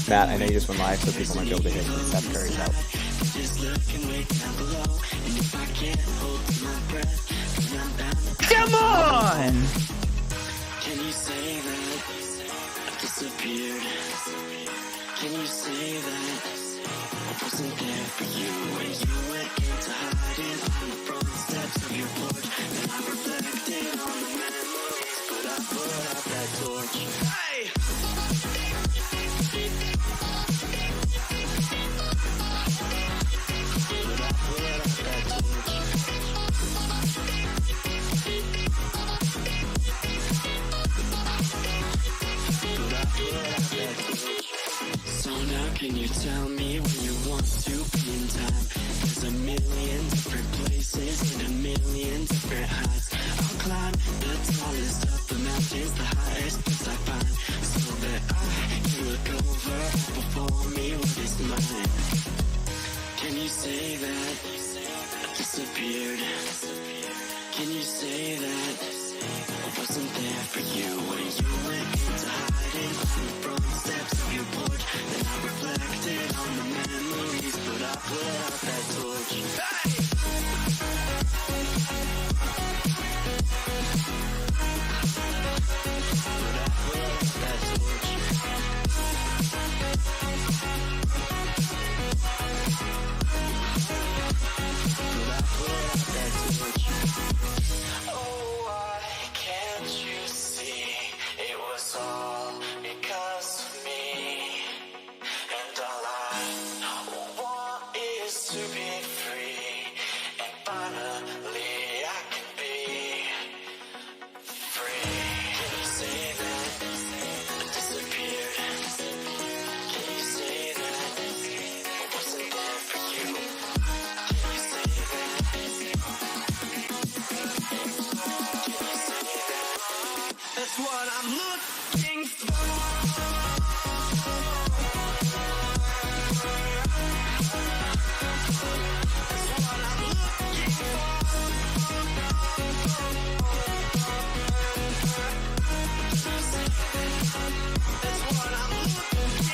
Matt, I know you just went live, so people might be able to hit Steph Curry's out. Come on! Can you say that I disappeared? Can you say that I wasn't there for you when you went into hiding on the front steps of your porch? And I reflected on the memories, but I put out that torch. Hey! But I put out that torch. So now can you tell me when you want to be in time? There's a million different places and a million different heights. I'll climb the tallest of the mountains, the highest place I find, so that I can look over before me what is mine. Can you say that I disappeared? Can you say that I wasn't there for you when you went into hiding on the front steps of your porch? Then I reflected on the memories, but I put out that torch. Hey! But I put out that torch. But I put out that torch. Oh, why can't you see it was all because of me? And all I want is to be free, and finally I can be free. Can you say that I disappeared? Can you say that I wasn't there for you? Can you say that? That's what I'm looking for. That's what I'm looking for. That's what I'm looking for. That's what I'm looking for.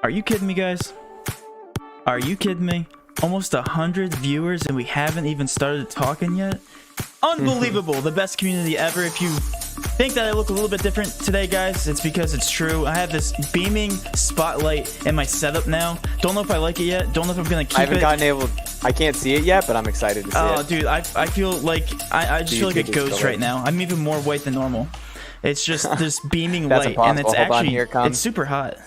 Are you kidding me, guys? Are you kidding me? Almost 100 viewers and we haven't even started talking yet? Unbelievable. The best community ever. If you think that I look a little bit different today, guys, it's because it's true. I have this beaming spotlight in my setup now. Don't know if I like it yet. Don't know if I'm going to keep it. I can't see it yet, but I'm excited to see it. Oh, dude, I feel like, I just feel like a ghost right now. I'm even more white than normal. It's just this beaming light, and it's actually, it's super hot.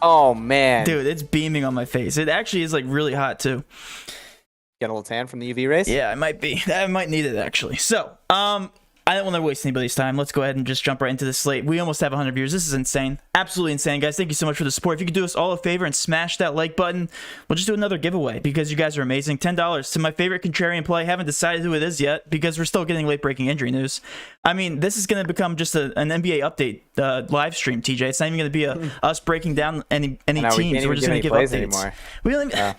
Oh, man. Dude, it's beaming on my face. It actually is, like, really hot, too. Get a little tan from the UV rays? Yeah, I might be. I might need it, actually. So, I don't want to waste anybody's time. Let's go ahead and just jump right into the slate. We almost have 100 viewers. This is insane. Absolutely insane, guys. Thank you so much for the support. If you could do us all a favor and smash that like button, we'll just do another giveaway because you guys are amazing. $10 to my favorite contrarian play. Haven't decided who it is yet because we're still getting late-breaking injury news. I mean, this is going to become just an NBA update live stream, TJ. It's not even going to be us breaking down any teams. We're just going to give updates. Anymore.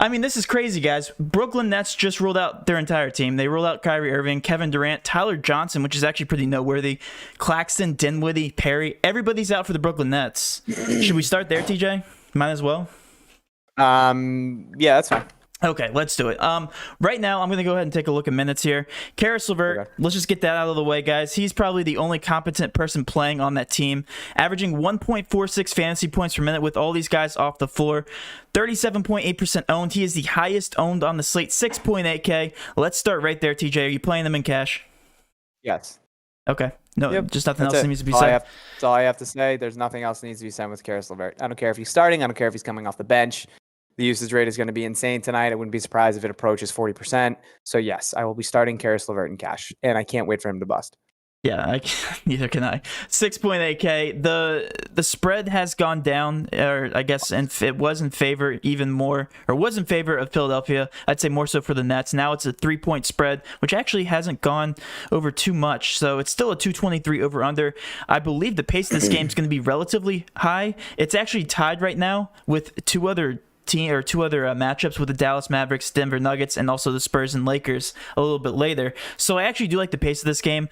I mean, this is crazy, guys. Brooklyn Nets just ruled out their entire team. They ruled out Kyrie Irving, Kevin Durant, Tyler Johnson, which is actually pretty noteworthy, Claxton, Dinwiddie, Perry. Everybody's out for the Brooklyn Nets. Should we start there, TJ? Might as well. Yeah, that's fine. Okay, let's do it. Right now, I'm going to go ahead and take a look at minutes here. Karis LeVert, Let's just get that out of the way, guys. He's probably the only competent person playing on that team, averaging 1.46 fantasy points per minute with all these guys off the floor. 37.8% owned. He is the highest owned on the slate, 6.8K. Let's start right there, TJ. Are you playing them in cash? Yes. Okay. No, just nothing else needs to be said. That's all I have to say. There's nothing else that needs to be said with Karis LeVert. I don't care if he's starting. I don't care if he's coming off the bench. The usage rate is going to be insane tonight. I wouldn't be surprised if it approaches 40%. So yes, I will be starting Karis LeVert in cash, and I can't wait for him to bust. Yeah, neither can I. 6.8K. The spread has gone down, or I guess, and it was in favor even more, or was in favor of Philadelphia. I'd say more so for the Nets. Now it's a 3-point spread, which actually hasn't gone over too much. So it's still a 223 over under. I believe the pace of this game is going to be relatively high. It's actually tied right now with two other matchups with the Dallas Mavericks, Denver Nuggets, and also the Spurs and Lakers a little bit later. So I actually do like the pace of this game.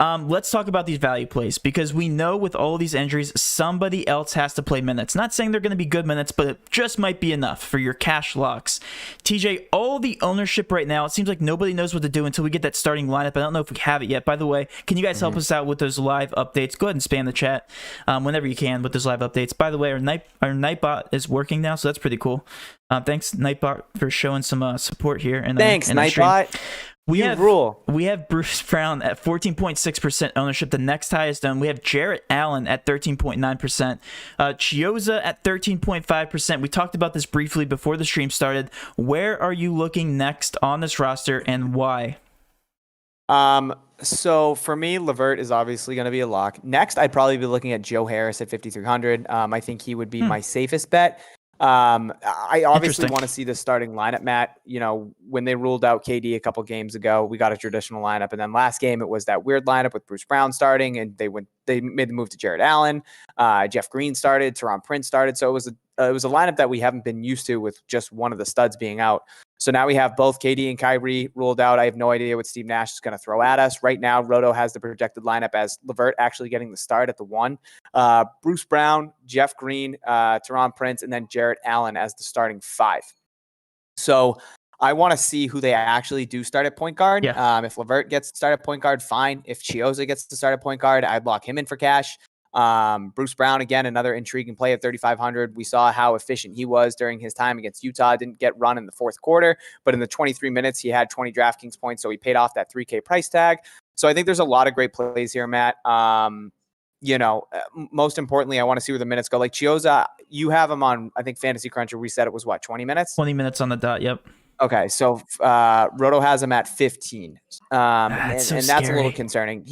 Let's talk about these value plays, because we know with all these injuries, somebody else has to play minutes. Not saying they're going to be good minutes, but it just might be enough for your cash locks. TJ, all the ownership right now, it seems like nobody knows what to do until we get that starting lineup. I don't know if we have it yet. By the way, can you guys help us out with those live updates? Go ahead and spam the chat whenever you can with those live updates. By the way, our Nightbot is working now, so that's pretty cool. Thanks, Nightbot, for showing some support here. Thanks, Nightbot. We have Bruce Brown at 14.6% ownership. The next highest owned. We have Jarrett Allen at 13.9%. Chiozza at 13.5%. We talked about this briefly before the stream started. Where are you looking next on this roster, and why? So for me, LeVert is obviously going to be a lock. Next, I'd probably be looking at Joe Harris at 5,300. I think he would be my safest bet. I obviously want to see the starting lineup, Matt. You know, when they ruled out KD a couple games ago, we got a traditional lineup, and then last game it was that weird lineup with Bruce Brown starting, and they made the move to Jarrett Allen. Jeff Green started, Teron Prince started, so it was a lineup that we haven't been used to with just one of the studs being out. So now we have both KD and Kyrie ruled out. I have no idea what Steve Nash is going to throw at us. Right now, Roto has the projected lineup as LeVert actually getting the start at the 1. Bruce Brown, Jeff Green, Teron Prince, and then Jarrett Allen as the starting 5. So I want to see who they actually do start at point guard. Yeah. If LeVert gets to start at point guard, fine. If Chiozza gets to start at point guard, I'd lock him in for cash. Bruce Brown, again, another intriguing play at 3,500. We saw how efficient he was during his time against Utah. Didn't get run in the fourth quarter, but in the 23 minutes, he had 20 DraftKings points, so he paid off that $3K price tag. So I think there's a lot of great plays here, Matt. Most importantly, I want to see where the minutes go. Like Chiozza, you have him on, I think, Fantasy Cruncher. We said it was, 20 minutes? 20 minutes on the dot, yep. Okay, so Roto has him at 15. That's a little concerning.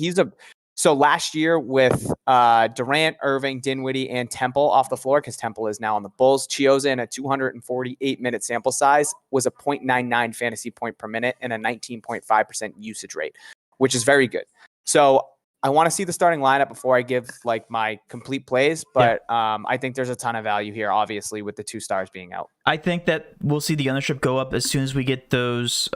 So last year with Durant, Irving, Dinwiddie, and Temple off the floor, because Temple is now on the Bulls, Chiozza in a 248-minute sample size was a 0.99 fantasy point per minute and a 19.5% usage rate, which is very good. So I want to see the starting lineup before I give my complete plays, but I think there's a ton of value here, obviously, with the 2 stars being out. I think that we'll see the ownership go up as soon as we get those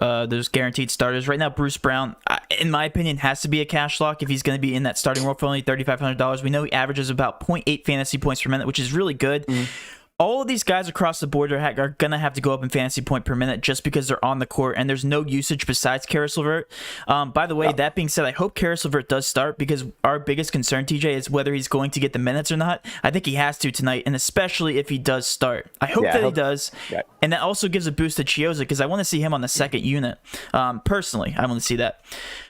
guaranteed starters. Right now, Bruce Brown, in my opinion, has to be a cash lock if he's going to be in that starting role for only $3,500. We know he averages about 0.8 fantasy points per minute, which is really good. All of these guys across the board are going to have to go up in fantasy point per minute just because they're on the court, and there's no usage besides Karis LeVert. By the way, that being said, I hope Karis LeVert does start, because our biggest concern, TJ, is whether he's going to get the minutes or not. I think he has to tonight, and especially if he does start. I hope he does, and that also gives a boost to Chiozza, because I want to see him on the second unit. Personally, I want to see that.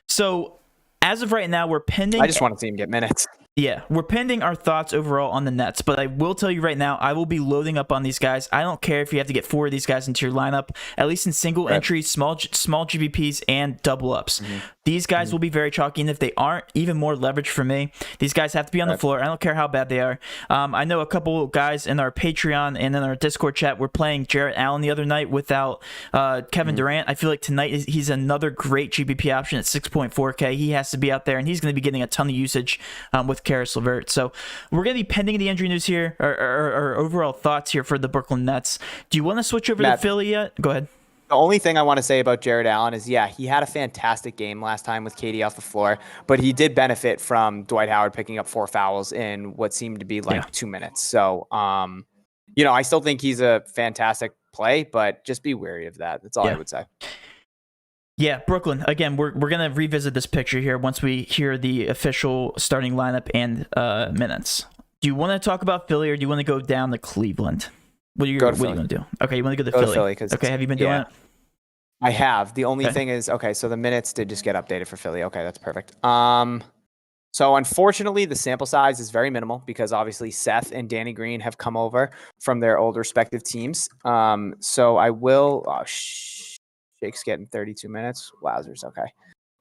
So as of right now, we're pending. I just want to see him get minutes. Yeah, we're pending our thoughts overall on the Nets, but I will tell you right now, I will be loading up on these guys. I don't care if you have to get 4 of these guys into your lineup, at least in single entry, small GPPs, and double ups. These guys will be very chalky, and if they aren't, even more leverage for me. These guys have to be on the floor. I don't care how bad they are. I know a couple guys in our Patreon and in our Discord chat were playing Jarrett Allen the other night without Kevin Durant. I feel like tonight he's another great GPP option at 6.4K. He has to be out there, and he's going to be getting a ton of usage with Karis LeVert. So we're going to be pending the injury news here, or overall thoughts here for the Brooklyn Nets. Do you want to switch over to Philly yet? Go ahead. The only thing I want to say about Jarrett Allen is, he had a fantastic game last time with KD off the floor, but he did benefit from Dwight Howard picking up 4 fouls in what seemed to be 2 minutes. So, I still think he's a fantastic play, but just be wary of that. That's all I would say. Yeah, Brooklyn. Again, we're going to revisit this picture here once we hear the official starting lineup and minutes. Do you want to talk about Philly, or do you want to go down to Cleveland? What are you going to do? Okay, you want to go to Philly. Okay, have you been doing it? I have. The only thing is, so the minutes did just get updated for Philly. Okay, that's perfect. So unfortunately, the sample size is very minimal because obviously Seth and Danny Green have come over from their old respective teams. So I will. Oh, Shake's getting 32 minutes. Wowzers. Okay.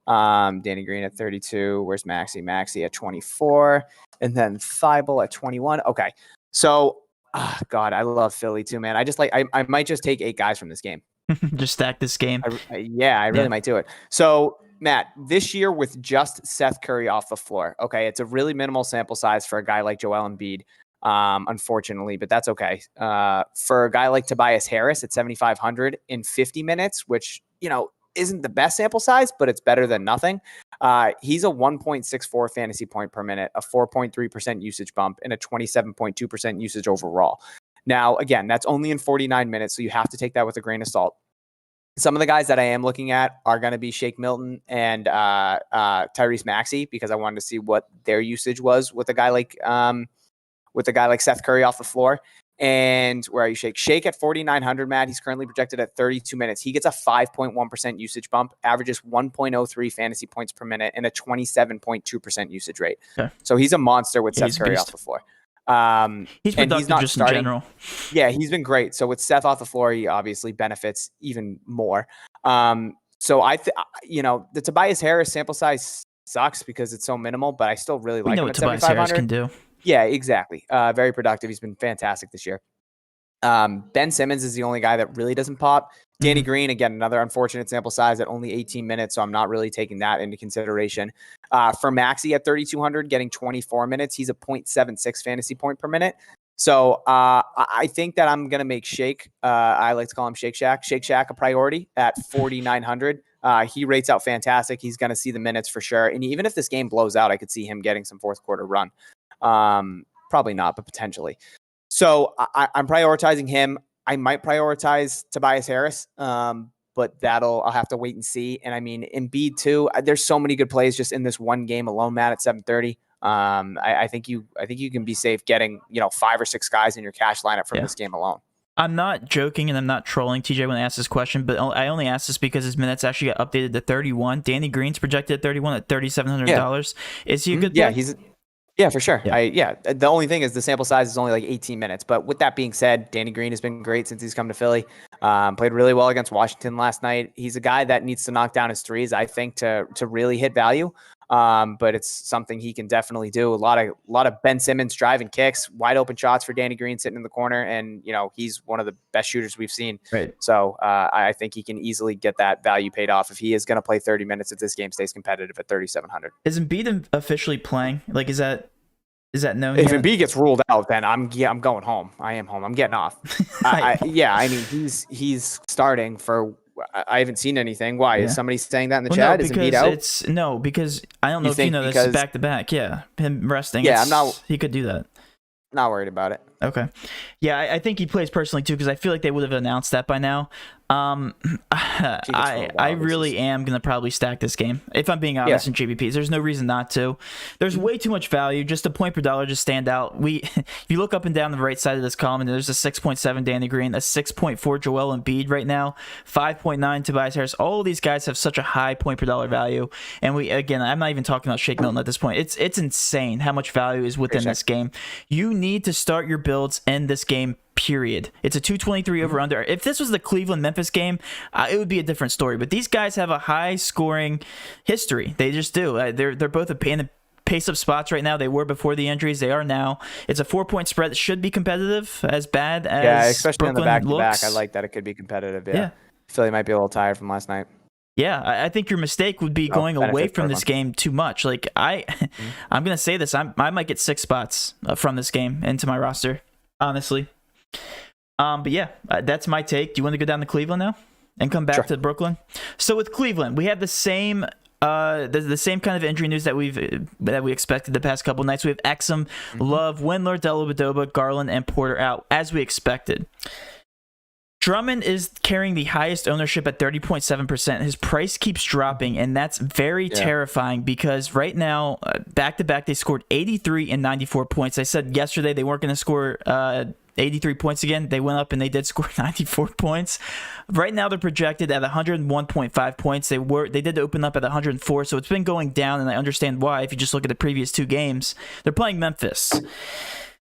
Danny Green at 32. Where's Maxi? Maxi at 24, and then Thibault at 21. Okay. So, God, I love Philly too, man. I might just take 8 guys from this game. Just stack this game. I really might do it. So, Matt, this year with just Seth Curry off the floor, okay, it's a really minimal sample size for a guy like Joel Embiid, unfortunately, but that's okay. For a guy like Tobias Harris at 7,500 in 50 minutes, which, isn't the best sample size, but it's better than nothing. He's a 1.64 fantasy point per minute, a 4.3% usage bump, and a 27.2% usage overall. Now, again, that's only in 49 minutes, so you have to take that with a grain of salt. Some of the guys that I am looking at are going to be Shake Milton and Tyrese Maxey, because I wanted to see what their usage was with a guy like Seth Curry off the floor. And where are you, Shake? Shake at 4,900, Matt. He's currently projected at 32 minutes. He gets a 5.1% usage bump, averages 1.03 fantasy points per minute, and a 27.2% usage rate. Okay. So he's a monster with Seth Curry off the floor. He's productive just in general. Yeah, he's been great. So with Seth off the floor, he obviously benefits even more. So the Tobias Harris sample size sucks because it's so minimal, but I still really like him at 7,500. Tobias Harris can do. Yeah, exactly. Very productive. He's been fantastic this year. Ben Simmons is the only guy that really doesn't pop. Danny Green, again, another unfortunate sample size at only 18 minutes, so I'm not really taking that into consideration. For Maxey at 3,200, getting 24 minutes, he's a 0.76 fantasy point per minute. So I think that I'm going to make Shake, I like to call him Shake Shack a priority at 4,900. He rates out fantastic. He's going to see the minutes for sure. And even if this game blows out, I could see him getting some fourth quarter run. Probably not, but potentially. So I'm prioritizing him. I might prioritize Tobias Harris, but I'll have to wait and see. And I mean, Embiid too. There's so many good plays just in this one game alone, Matt, at 7:30. I think you can be safe getting 5 or 6 guys in your cash lineup from this game alone. I'm not joking and I'm not trolling TJ when I ask this question, but I only asked this because his minutes actually got updated to 31. Danny Green's projected at 31 at $3,700. Is he a good player? Yeah, for sure. The only thing is the sample size is only like 18 minutes. But with that being said, Danny Green has been great since he's come to Philly. Played really well against Washington last night. He's a guy that needs to knock down his threes, I think, to really hit value. But it's something he can definitely do. A lot of Ben Simmons driving kicks, wide open shots for Danny Green sitting in the corner, and he's one of the best shooters we've seen. Right. So I think he can easily get that value paid off if he is going to play 30 minutes if this game stays competitive at 3,700. Is Embiid officially playing? Like, is that known? If Embiid gets ruled out, then I'm going home. I am home. I'm getting off. I mean, he's starting for. I haven't seen anything. Why is somebody saying that in the chat? Is Embiid out? Because I don't know if you know this is back to back. Yeah, him resting. Yeah, he could do that. Not worried about it. Okay. Yeah, I think he plays personally too because I feel like they would have announced that by now. I really am going to probably stack this game. If I'm being honest in GPPs, there's no reason not to. There's way too much value. Just a point per dollar just stand out. If you look up and down the right side of this column, and there's a 6.7 Danny Green, a 6.4 Joel Embiid right now, 5.9 Tobias Harris. All of these guys have such a high point per dollar value. And I'm not even talking about Shake Milton at this point. It's insane how much value is within this game. You need to start your builds in this game, period. It's a 223 over under. If this was the Cleveland-Memphis game, it would be a different story. But these guys have a high-scoring history. They just do. They're both in the pace-up spots right now. They were before the injuries. They are now. It's a 4-point spread that should be competitive, as bad as especially Brooklyn on the back-to-back. looks. I like that it could be competitive. Yeah. Philly might be a little tired from last night. Yeah, I think your mistake would be going away from this game too much. Like I'm gonna say this. I might get 6 spots from this game into my roster, honestly. But yeah, that's my take. Do you want to go down to Cleveland now and come back to Brooklyn? So with Cleveland, we have the same the same kind of injury news that we expected the past couple nights. We have Exum, Love, Windler, Dellavedova, Garland, and Porter out as we expected. Drummond is carrying the highest ownership at 30.7%. His price keeps dropping, and that's very terrifying because right now, back-to-back, they scored 83 and 94 points. I said yesterday they weren't going to score 83 points again. They went up and they did score 94 points. Right now they're projected at 101.5 points. They did open up at 104, so it's been going down, and I understand why. If you just look at the previous 2 games, they're playing Memphis.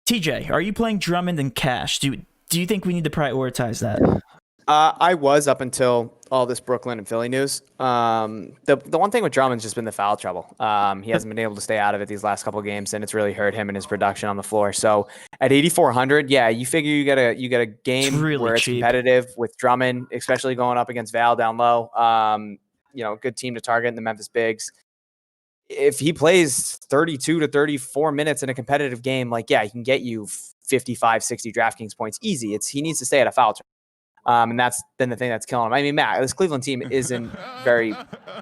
TJ, are you playing Drummond and Cash? Do you think we need to prioritize that? I was up until all this Brooklyn and Philly news. The one thing with Drummond's just been the foul trouble. He hasn't been able to stay out of it these last couple of games, and it's really hurt him and his production on the floor. So at 8,400, yeah, you figure you get a game really where it's cheap. competitive with Drummond, especially going up against Val down low. Good team to target in the Memphis Bigs. If he plays 32 to 34 minutes in a competitive game, he can get you 55, 60 DraftKings points easy. He needs to stay at a foul trouble. And that's been the thing that's killing him. I mean, Matt, this Cleveland team isn't very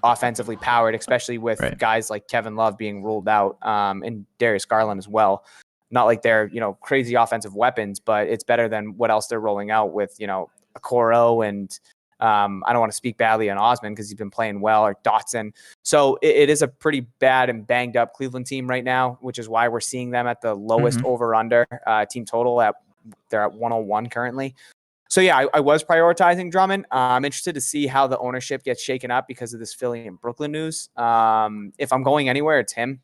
offensively powered, especially with guys like Kevin Love being ruled out, and Darius Garland as well. Not like they're, crazy offensive weapons, but it's better than what else they're rolling out with, Okoro and I don't want to speak badly on Osman because he's been playing well, or Dotson. So it is a pretty bad and banged up Cleveland team right now, which is why we're seeing them at the lowest over-under team total. They're at 101 currently. So, yeah, I was prioritizing Drummond. I'm interested to see how the ownership gets shaken up because of this Philly and Brooklyn news. If I'm going anywhere, it's him.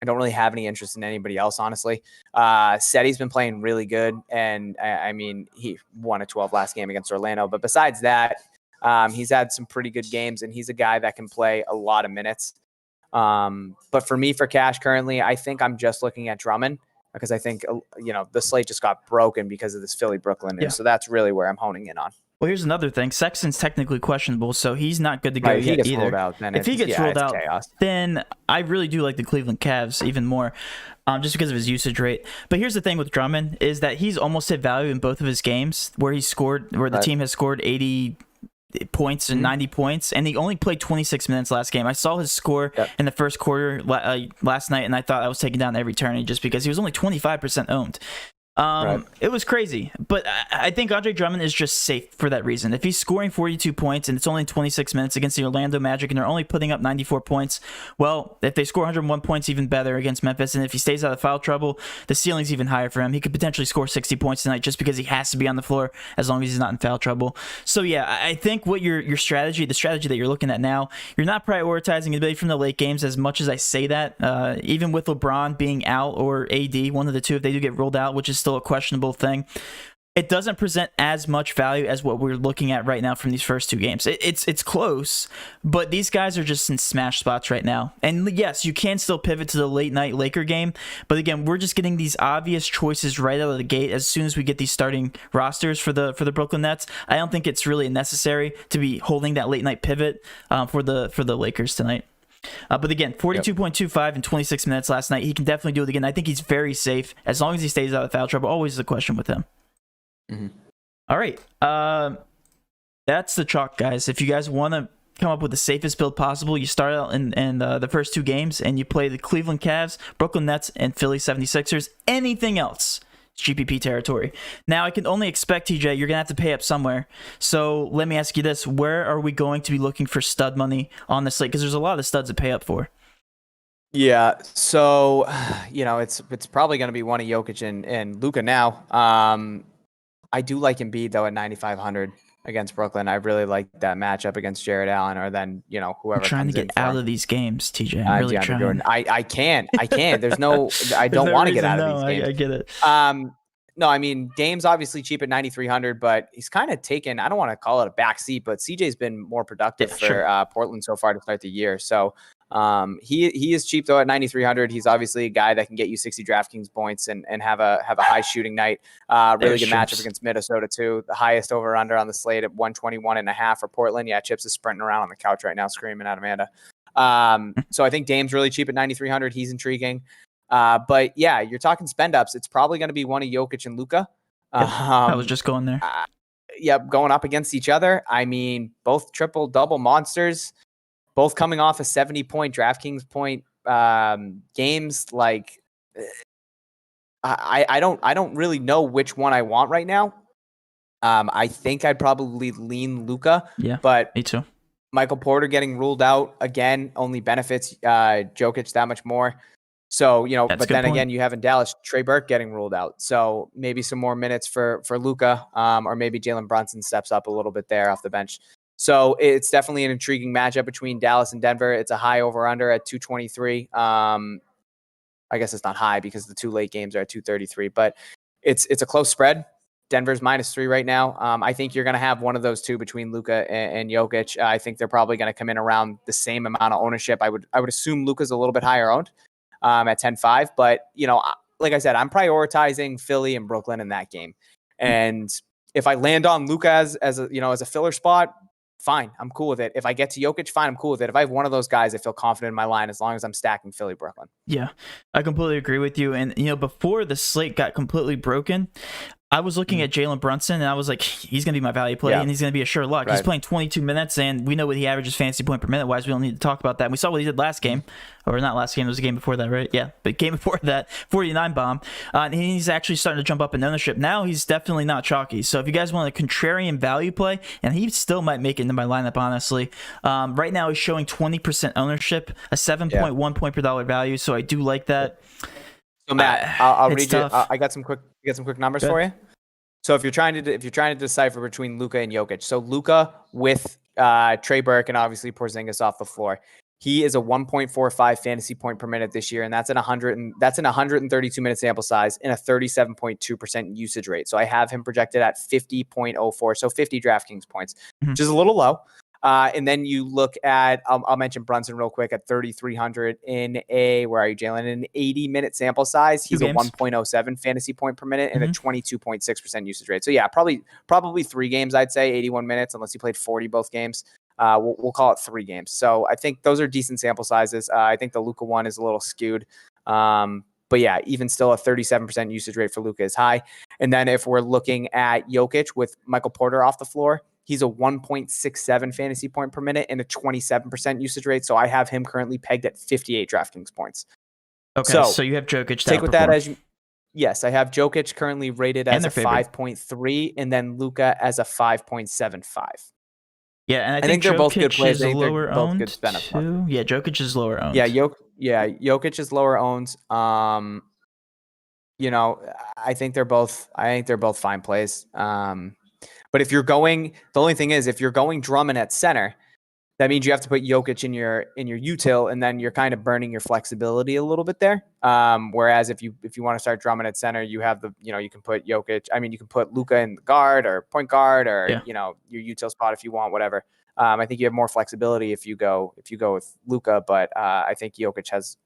I don't really have any interest in anybody else, honestly. Seti's been playing really good, and I mean, he won a 12 last game against Orlando. But besides that, he's had some pretty good games, and he's a guy that can play a lot of minutes. But for me, for cash currently, I think I'm just looking at Drummond, because I think, the slate just got broken because of this Philly-Brooklyn news. Yeah. So that's really where I'm honing in on. Well, here's another thing. Sexton's technically questionable, so he's not good to go yet either. Rolled out, if he gets rolled out, chaos. Then I really do like the Cleveland Cavs even more, just because of his usage rate. But here's the thing with Drummond is that he's almost hit value in both of his games where the team has scored 80 points and 90 points, and he only played 26 minutes last game. I saw his score in the first quarter last night, and I thought I was taking down every turn just because he was only 25% owned. It was crazy, but I think Andre Drummond is just safe for that reason. If he's scoring 42 points and it's only 26 minutes against the Orlando Magic and they're only putting up 94 points, well, if they score 101 points, even better against Memphis. And if he stays out of foul trouble, the ceiling's even higher for him. He could potentially score 60 points tonight just because he has to be on the floor as long as he's not in foul trouble. So yeah, I think what your strategy, the strategy that you're looking at now, you're not prioritizing anybody from the late games as much as I say that. Even with LeBron being out or AD, one of the two, if they do get rolled out, which is still a questionable thing, it doesn't present as much value as what we're looking at right now from these first 2 games. It's close, but these guys are just in smash spots right now. And yes, you can still pivot to the late night Laker game, but again, we're just getting these obvious choices right out of the gate as soon as we get these starting rosters for the Brooklyn Nets. I don't think it's really necessary to be holding that late night pivot for the Lakers tonight. But again, 42.25 in 26 minutes last night. He can definitely do it again. I think he's very safe as long as he stays out of foul trouble. Always a question with him. All right. That's the chalk, guys. If you guys want to come up with the safest build possible, you start out in the first 2 games and you play the Cleveland Cavs, Brooklyn Nets, and Philly 76ers. Anything else, GPP territory. Now, I can only expect, TJ, you're going to have to pay up somewhere. So let me ask you this. Where are we going to be looking for stud money on the slate? Because there's a lot of studs to pay up for. Yeah, so, it's probably going to be one of Jokic and Luka now. I do like Embiid, though, at 9,500 against Brooklyn. I really like that matchup against Jared Allen, or then, whoever. I'm trying to get out of these games, TJ. I'm really trying. Jordan. I can't. There's no, I don't want to get out of these games. I get it. No, I mean, Dame's obviously cheap at 9,300, but he's kind of taken, I don't want to call it a backseat, but CJ's been more productive for Portland so far to start the year. So he is cheap though at 9,300. He's obviously a guy that can get you 60 DraftKings points and have a high shooting night. Really good matchup against Minnesota too. The highest over under on the slate at 121.5 for Portland. Yeah, Chips is sprinting around on the couch right now, screaming at Amanda. So I think Dame's really cheap at 9,300. He's intriguing. But yeah, you're talking spend ups. It's probably going to be one of Jokic and Luka. I was just going there. Going up against each other. I mean, both triple double monsters. Both coming off a 70-point DraftKings point games. Like, I don't really know which one I want right now. I think I'd probably lean Luka. Yeah, but me too. Michael Porter getting ruled out again only benefits Jokic that much more. So, That's but then again, you have in Dallas Trey Burke getting ruled out. So maybe some more minutes for Luka, or maybe Jalen Brunson steps up a little bit there off the bench. So it's definitely an intriguing matchup between Dallas and Denver. It's a high over under at 223. I guess it's not high because the two late games are at 233, but it's a close spread. Denver's -3 right now. I think you're going to have one of those two between Luka and Jokic. I think they're probably going to come in around the same amount of ownership. I would assume Luka's a little bit higher owned at 10-5, but like I said, I'm prioritizing Philly and Brooklyn in that game. And if I land on Luka as a filler spot, fine, I'm cool with it. If I get to Jokic, fine, I'm cool with it. If I have one of those guys, I feel confident in my line as long as I'm stacking Philly, Brooklyn. Yeah, I completely agree with you. And, before the slate got completely broken, I was looking at Jalen Brunson, and I was like, he's going to be my value play, and he's going to be a sure lock. Right. He's playing 22 minutes, and we know what he averages fantasy point per minute wise. We don't need to talk about that. And we saw what he did last game, or not last game. It was a game before that, right? Yeah, but game before that, 49 bomb. And he's actually starting to jump up in ownership. Now he's definitely not chalky. So if you guys want a contrarian value play, and he still might make it into my lineup, honestly. Right now he's showing 20% ownership, a 7.1 point per dollar value. So I do like that. So Matt, I'll read you. I got some quick numbers for you. So if you're trying to decipher between Luka and Jokic, so Luka with Trey Burke and obviously Porzingis off the floor, he is a 1.45 fantasy point per minute this year, and that's an 132 minute sample size and a 37.2% usage rate. So I have him projected at 50.04, so 50 DraftKings points, which is a little low. And then you look at, I'll mention Brunson real quick at 3,300 in where are you, Jalen? An 80-minute sample size. He's a 1.07 fantasy point per minute and a 22.6% usage rate. So yeah, probably 3 games, I'd say, 81 minutes, unless he played 40 both games. We'll call it 3 games. So I think those are decent sample sizes. I think the Luka one is a little skewed. But yeah, even still, a 37% usage rate for Luka is high. And then if we're looking at Jokic with Michael Porter off the floor, he's a 1.67 fantasy point per minute and a 27% usage rate. So I have him currently pegged at 58 DraftKings points. Okay, so you have Jokic. Take with that as yes, I have Jokic currently rated as a 5.3 and then Luka as a 5.75. Yeah, and I think they're Jokic both good plays. Is lower both owned good too. Yeah, Jokic is lower owned. Yeah, Jokic is lower owned. I think they're both fine plays. But if you're going, the only thing is if you're going Drummond at center, that means you have to put Jokic in your util, and then you're kind of burning your flexibility a little bit there. Whereas if you want to start Drummond at center, you have you can put Jokic. I mean, you can put Luka in the guard or point guard or your util spot if you want, whatever. I think you have more flexibility if you go with Luka, but I think Jokic has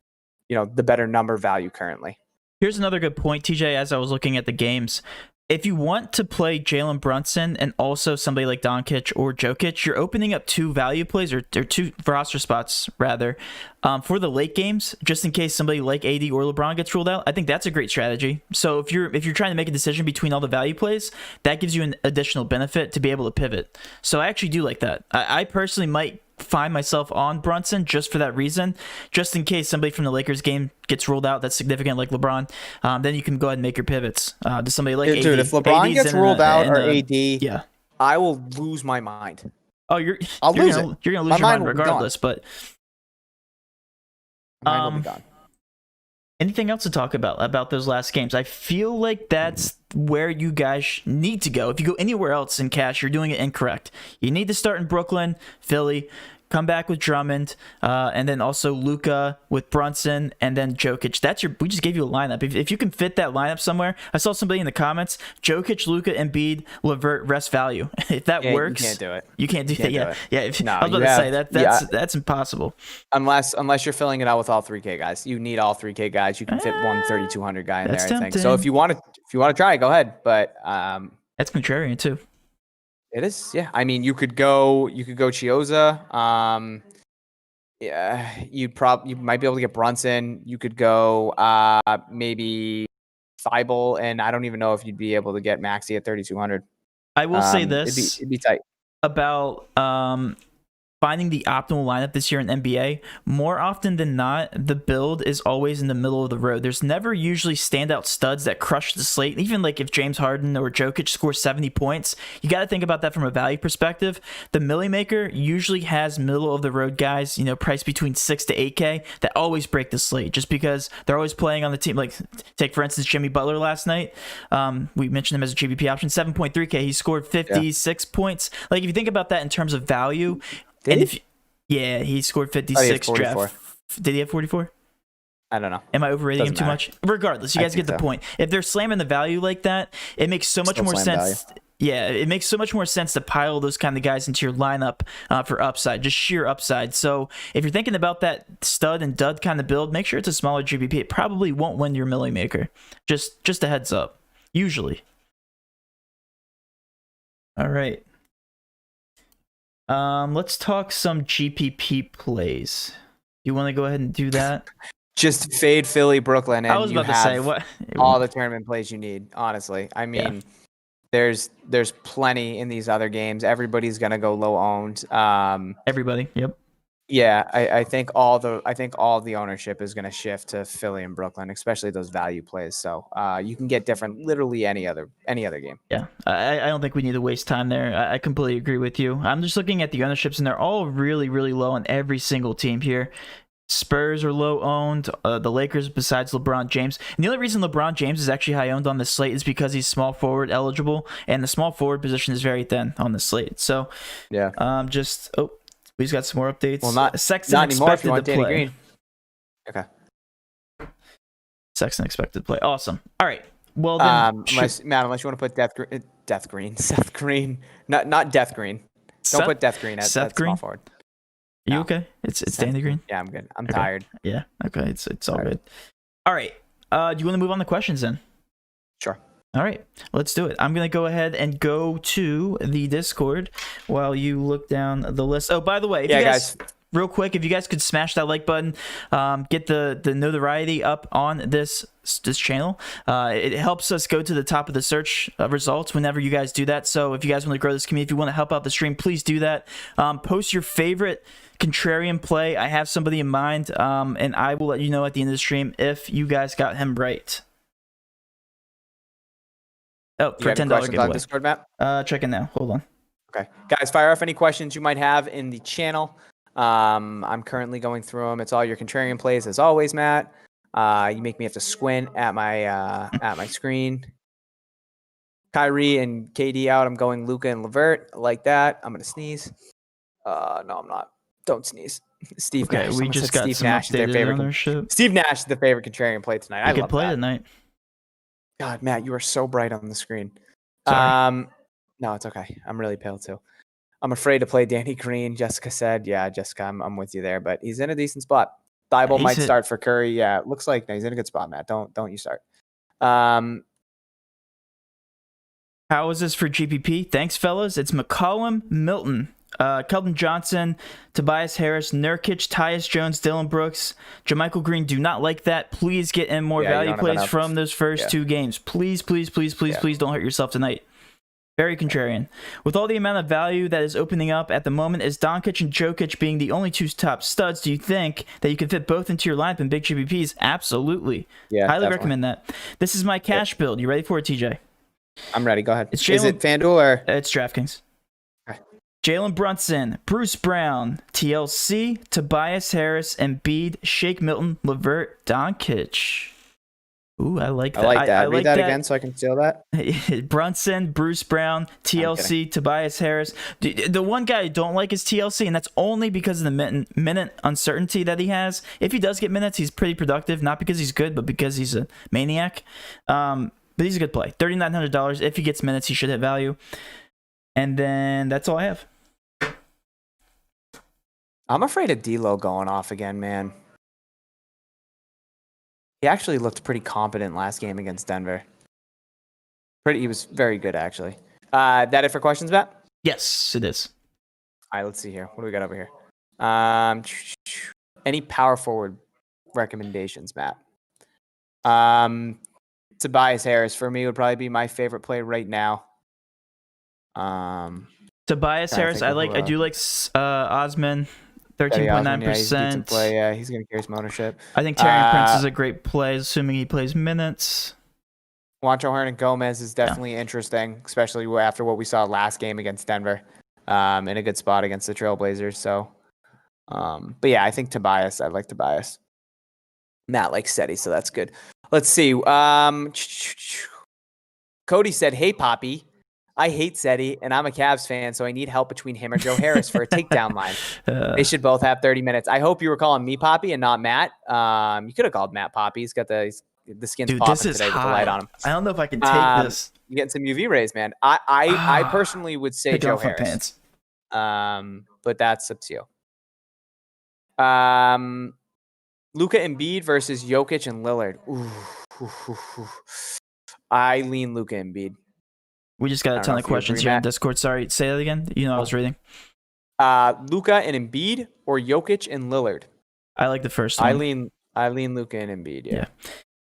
the better number value currently. Here's another good point, TJ. As I was looking at the games, if you want to play Jalen Brunson and also somebody like Doncic or Jokic, you're opening up 2 value plays or 2 roster spots rather for the late games, just in case somebody like AD or LeBron gets ruled out. I think that's a great strategy. So if you're trying to make a decision between all the value plays, that gives you an additional benefit to be able to pivot. So I actually do like that. I personally might find myself on Brunson just for that reason, just in case somebody from the Lakers game gets ruled out that's significant like LeBron. Then you can go ahead and make your pivots to somebody like AD. Dude, if LeBron gets ruled out or AD, yeah, I will lose my mind. Oh, you're gonna lose your mind regardless. But my mind will be gone. Anything else to talk about those last games? I feel like that's where you guys need to go. If you go anywhere else in cash, you're doing it incorrect. You need to start in Brooklyn, Philly, come back with Drummond, and then also Luka with Brunson, and then Jokic. We just gave you a lineup. If you can fit that lineup somewhere, I saw somebody in the comments, Jokic, Luka, Embiid, LeVert, rest value. If that works, you can't do it. You can't do that. Yeah, yeah. No, I was about to say that's impossible. Unless you're filling it out with all 3K guys, you need all 3K guys. You can fit one 3,200 guy in there. Tempting. I think so. If you want to try, go ahead. But that's contrarian too. It is, yeah. I mean, you could go Chiozza. Yeah, you might be able to get Brunson. You could go maybe Thibault, and I don't even know if you'd be able to get Maxey at 3,200. I will say this: it'd be tight about finding the optimal lineup this year in NBA, more often than not, the build is always in the middle of the road. There's never usually standout studs that crush the slate. Even like if James Harden or Jokic scores 70 points, you got to think about that from a value perspective. The Millie Maker usually has middle of the road guys, you know, priced between 6 to 8K that always break the slate just because they're always playing on the team. Like take for instance Jimmy Butler last night. We mentioned him as a GPP option, 7.3K. He scored 56 points. Like if you think about that in terms of value. He scored 56 draft. Did he have 44? I don't know. Am I overrating him too much? Regardless, you guys get the point. If they're slamming the value like that, it makes so much more sense. Yeah, it makes so much more sense to pile those kind of guys into your lineup for upside, just sheer upside. So if you're thinking about that stud and dud kind of build, make sure it's a smaller GPP. It probably won't win your Millie Maker. Just a heads up. Usually. All right. Let's talk some GPP plays. You want to go ahead and do that? Just fade Philly, Brooklyn, and I was about to say what all the tournament plays you need. Honestly, I mean, there's plenty in these other games. Everybody's gonna go low owned. Everybody, yep. Yeah, I think all the ownership is gonna shift to Philly and Brooklyn, especially those value plays. So you can get different literally any other game. Yeah, I don't think we need to waste time there. I completely agree with you. I'm just looking at the ownerships, and they're all really, really low on every single team here. Spurs are low owned. The Lakers, besides LeBron James, and the only reason LeBron James is actually high owned on this slate is because he's small forward eligible, and the small forward position is very thin on the slate. So yeah, we've got some more updates. Well, not anymore if you want Danny Green. Okay. Sexton expected to play. Awesome. All right. Well then, unless you want to put Seth Green, not Death Green. Don't put Death Green at small forward. Are you okay? It's Danny Green. Yeah, I'm good. I'm tired. Yeah. Okay. It's all good. All right. Do you want to move on to questions then? Sure. All right, let's do it. I'm going to go ahead and go to the Discord while you look down the list. Oh, by the way, if you guys, real quick, if you guys could smash that like button, get the notoriety up on this channel. It helps us go to the top of the search results whenever you guys do that. So if you guys want to grow this community, if you want to help out the stream, please do that. Post your favorite contrarian play. I have somebody in mind, and I will let you know at the end of the stream if you guys got him right. Oh, for $10 giveaway. Discord, Matt? Checking now. Hold on. Okay. Guys, fire off any questions you might have in the channel. I'm currently going through them. It's all your contrarian plays, as always, Matt. You make me have to squint at my screen. Kyrie and KD out. I'm going Luka and LeVert. I like that. I'm going to sneeze. No, I'm not. Don't sneeze. Steve Nash. We just got Steve Nash, their favorite ownership. Steve Nash is the favorite contrarian play tonight. I love play that. Tonight. God, Matt, you are so bright on the screen. Sorry. No, it's okay. I'm really pale too. I'm afraid to play Danny Green. Jessica said, yeah, Jessica, I'm with you there, but he's in a decent spot. Thibault might start for Curry. Yeah, it looks like he's in a good spot, Matt. Don't you start. How is this for GPP? Thanks, fellas. It's McCollum, Milton, Keldon Johnson, Tobias Harris, Nurkic, Tyus Jones, Dylan Brooks, JaMychal Green. Do not like that. Please get in more value plays from those first two games. Please don't hurt yourself tonight. Very contrarian. With all the amount of value that is opening up at the moment, is Doncic and Jokic being the only two top studs, do you think that you can fit both into your lineup in big GPPs? Absolutely. Yeah, highly recommend that. This is my cash build. You ready for it, TJ? I'm ready. Go ahead. Is it FanDuel or? It's DraftKings. Jalen Brunson, Bruce Brown, TLC, Tobias Harris, Embiid, Shake Milton, LeVert, Doncic. Ooh, I like that. I read that again so I can steal that. Brunson, Bruce Brown, TLC, Tobias Harris. The one guy I don't like is TLC, and that's only because of the minute uncertainty that he has. If he does get minutes, he's pretty productive, not because he's good, but because he's a maniac. But he's a good play. $3,900. If he gets minutes, he should hit value. And then that's all I have. I'm afraid of D'Lo going off again, man. He actually looked pretty competent last game against Denver. He was very good, actually. That it for questions, Matt? Yes, it is. All right, let's see here. What do we got over here? Any power forward recommendations, Matt? Tobias Harris for me would probably be my favorite play right now. Tobias Harris, I do like Osman, 13.9%. Yeah, he's going to carry some ownership. I think Taurean Prince is a great play, assuming he plays minutes. Juancho Hernan-Gomez is definitely interesting, especially after what we saw last game against Denver. In a good spot against the Trailblazers. So, but yeah, I think Tobias. I like Tobias. Matt likes Seti, so that's good. Let's see. Cody said, "Hey, Poppy, I hate Seti, and I'm a Cavs fan, so I need help between him or Joe Harris for a takedown line. They should both have 30 minutes." I hope you were calling me Poppy and not Matt. You could have called Matt Poppy. He's got the skin's popping today with the light on him. I don't know if I can take this. You getting some UV rays, man. I personally would say Joe Harris. But that's up to you. Luka Embiid versus Jokic and Lillard. I lean Luka Embiid. We just got a ton of questions here on Discord. Sorry, say that again. I was reading. Luka and Embiid or Jokic and Lillard? I like the first one. I lean Luka and Embiid. Yeah.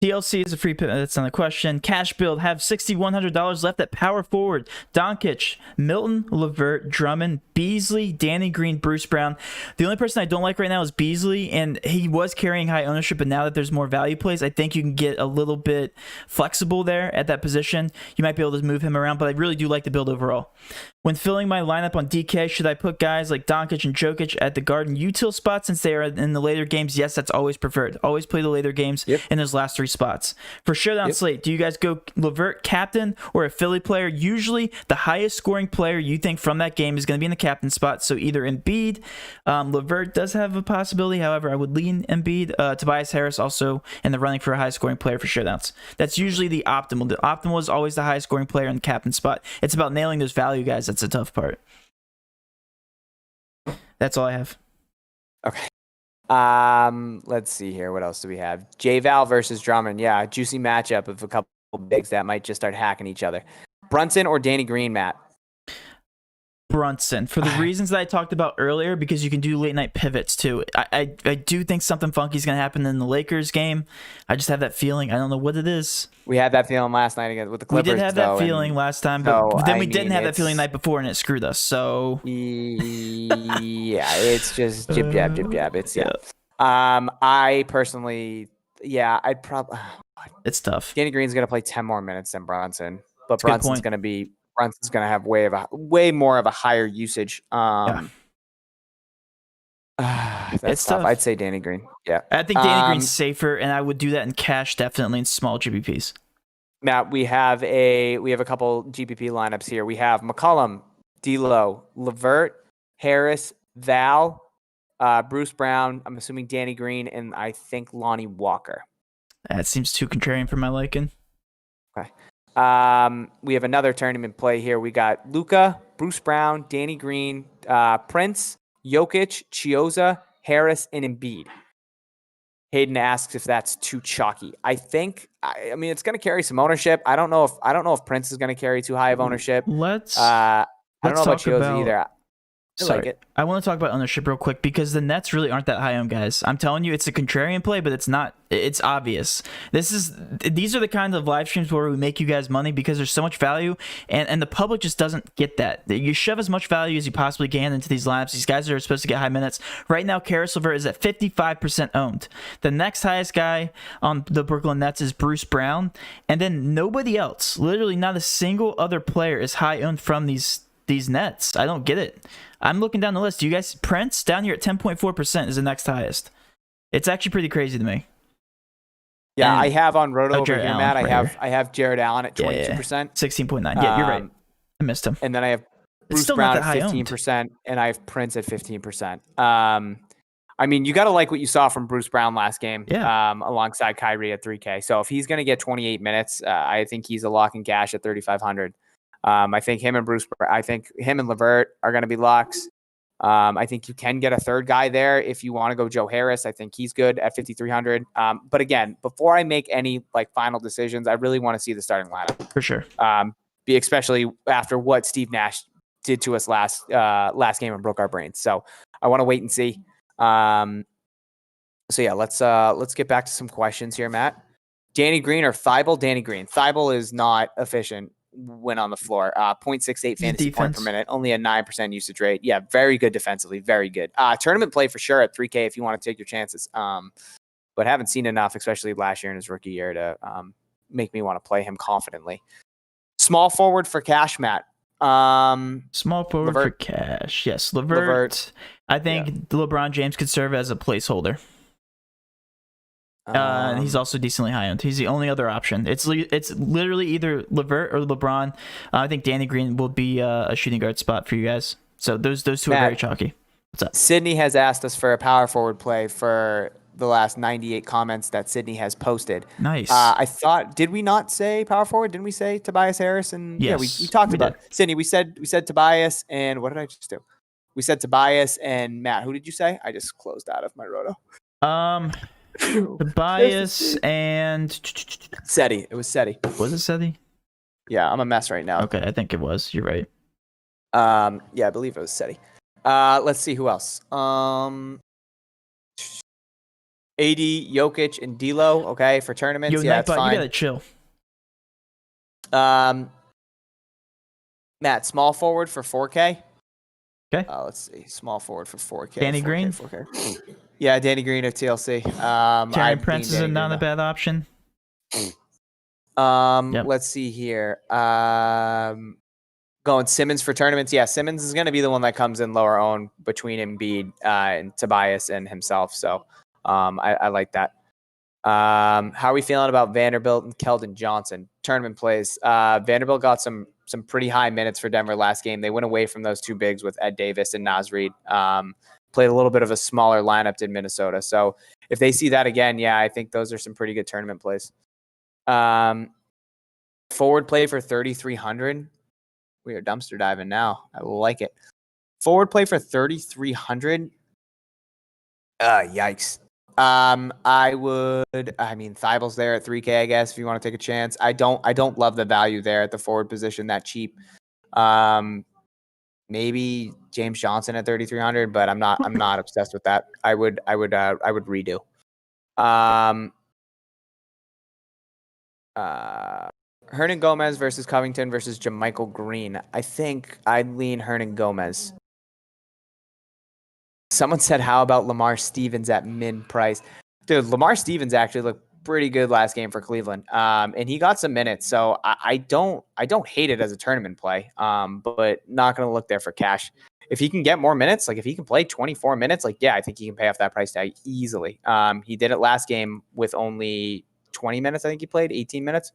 TLC is a free pick. That's not a question. Cash build. Have $6,100 left at power forward. Doncic, Milton, LeVert, Drummond, Beasley, Danny Green, Bruce Brown. The only person I don't like right now is Beasley, and he was carrying high ownership, but now that there's more value plays, I think you can get a little bit flexible there at that position. You might be able to move him around, but I really do like the build overall. When filling my lineup on DK, should I put guys like Doncic and Jokic at the guard and util spots since they are in the later games? Yes, that's always preferred. Always play the later games in those last 3 spots. For showdown slate, do you guys go LeVert captain or a Philly player? Usually the highest scoring player you think from that game is going to be in the captain spot. So either Embiid, LeVert does have a possibility. However, I would lean Embiid. Tobias Harris also in the running for a high scoring player for showdowns. That's usually the optimal. The optimal is always the highest scoring player in the captain spot. It's about nailing those value guys. That's the tough part. That's all I have. Okay. Let's see here. What else do we have? J-Val versus Drummond. Yeah, juicy matchup of a couple bigs that might just start hacking each other. Brunson or Danny Green, Matt? Brunson, for the reasons that I talked about earlier, because you can do late night pivots too. I do think something funky is going to happen in the Lakers game. I just have that feeling. I don't know what it is. We had that feeling last night again with the Clippers. We did have that feeling last time, but then we didn't have that feeling the night before, and it screwed us. So yeah, it's just jib jab, jib jab. It's I personally, I'd probably. It's tough. Danny Green's going to play 10 more minutes than Brunson, but Brunson's going to have way more of a higher usage. That's tough. I'd say Danny Green. Yeah. I think Danny Green's safer, and I would do that in cash, definitely in small GPPs. Matt, we have a couple GPP lineups here. We have McCollum, D'Lo, LeVert, Harris, Val, Bruce Brown. I'm assuming Danny Green, and I think Lonnie Walker. That seems too contrarian for my liking. Okay. We have another tournament play here. We got Luka, Bruce Brown, Danny Green, Prince, Jokic, Chiozza, Harris, and Embiid. Hayden asks if that's too chalky. I think, I mean, it's going to carry some ownership. I don't know if Prince is going to carry too high of ownership. I don't know about Chiozza either. I want to talk about ownership real quick because the Nets really aren't that high owned, guys. I'm telling you, it's a contrarian play, but it's not. It's obvious. These are the kind of live streams where we make you guys money because there's so much value, and the public just doesn't get that. You shove as much value as you possibly can into these lineups. These guys are supposed to get high minutes. Right now, Caris LeVert is at 55% owned. The next highest guy on the Brooklyn Nets is Bruce Brown, and then nobody else. Literally, not a single other player is high owned from these Nets. I don't get it. I'm looking down the list. Do you guys, Prince down here at 10.4% is the next highest. It's actually pretty crazy to me. Yeah, and I have on Roto over here, Matt. I have Jared Allen at 22%. 16.9. Yeah, you're right. I missed him. And then I have Bruce Brown at 15%, and I have Prince at 15%. I mean, you got to like what you saw from Bruce Brown last game, alongside Kyrie at 3K. So if he's going to get 28 minutes, I think he's a lock and cash at 3,500. I think him and LeVert are going to be locks. I think you can get a third guy there if you want to go Joe Harris. I think he's good at 5,300. But again, before I make any final decisions, I really want to see the starting lineup for sure. Especially after what Steve Nash did to us last game and broke our brains. So I want to wait and see. So yeah, let's get back to some questions here, Matt. Danny Green or Thibault? Danny Green. Thibault is not efficient win on the floor. 0.68 fantasy Defense. point per minute, only a 9% usage rate. Yeah, very good defensively, very good. Tournament play for sure at 3K if you want to take your chances. But haven't seen enough, especially last year in his rookie year, to make me want to play him confidently. Small forward for cash, Matt. Small forward for cash. Yes, LeVert. I think LeBron James could serve as a placeholder. He's also decently high owned. He's the only other option. It's literally either LeVert or LeBron. I think Danny Green will be a shooting guard spot for you guys. So those two are very chalky. What's up? Sydney has asked us for a power forward play for the last 98 comments that Sydney has posted. Nice. I thought, did we not say power forward? Didn't we say Tobias Harris? And yes, we talked about it. Sydney. We said Tobias, and what did I just do? We said Tobias and Matt. Who did you say? I just closed out of my roto. Tobias and Seti. It was Seti. Was it Seti? Yeah, I'm a mess right now. Okay, I think it was. You're right. Yeah, I believe it was Seti. Let's see who else. AD, Jokic, and D'Lo. Okay, for tournaments. Yo, yeah, it's fine. You gotta chill. Matt, small forward for 4K. Okay. Let's see. Small forward for 4K. Danny 4K, Green? 4K. Yeah, Danny Green of TLC. Terry Prince is not a bad option. Let's see here. Going Simmons for tournaments. Yeah, Simmons is going to be the one that comes in lower owned between Embiid and Tobias and himself. So I like that. How are we feeling about Vanderbilt and Keldon Johnson? Tournament plays. Vanderbilt got some pretty high minutes for Denver last game. They went away from those two bigs with Ed Davis and Naz Reid. Played a little bit of a smaller lineup than Minnesota. So if they see that again, yeah, I think those are some pretty good tournament plays. Forward play for 3,300. We are dumpster diving now. I like it. Forward play for 3,300. Yikes. Thibel's there at 3K, I guess, if you want to take a chance. I don't love the value there at the forward position that cheap. Maybe James Johnson at 3,300, but I'm not obsessed with that. I would redo. Hernan Gomez versus Covington versus JaMychal Green. I think I'd lean Hernan Gomez. Someone said, how about Lamar Stevens at min price? Dude, Lamar Stevens actually looked pretty good last game for Cleveland. And he got some minutes. So I don't hate it as a tournament play. But not going to look there for cash. If he can get more minutes, like if he can play 24 minutes, like, yeah, I think he can pay off that price tag easily. He did it last game with only 20 minutes. I think he played 18 minutes.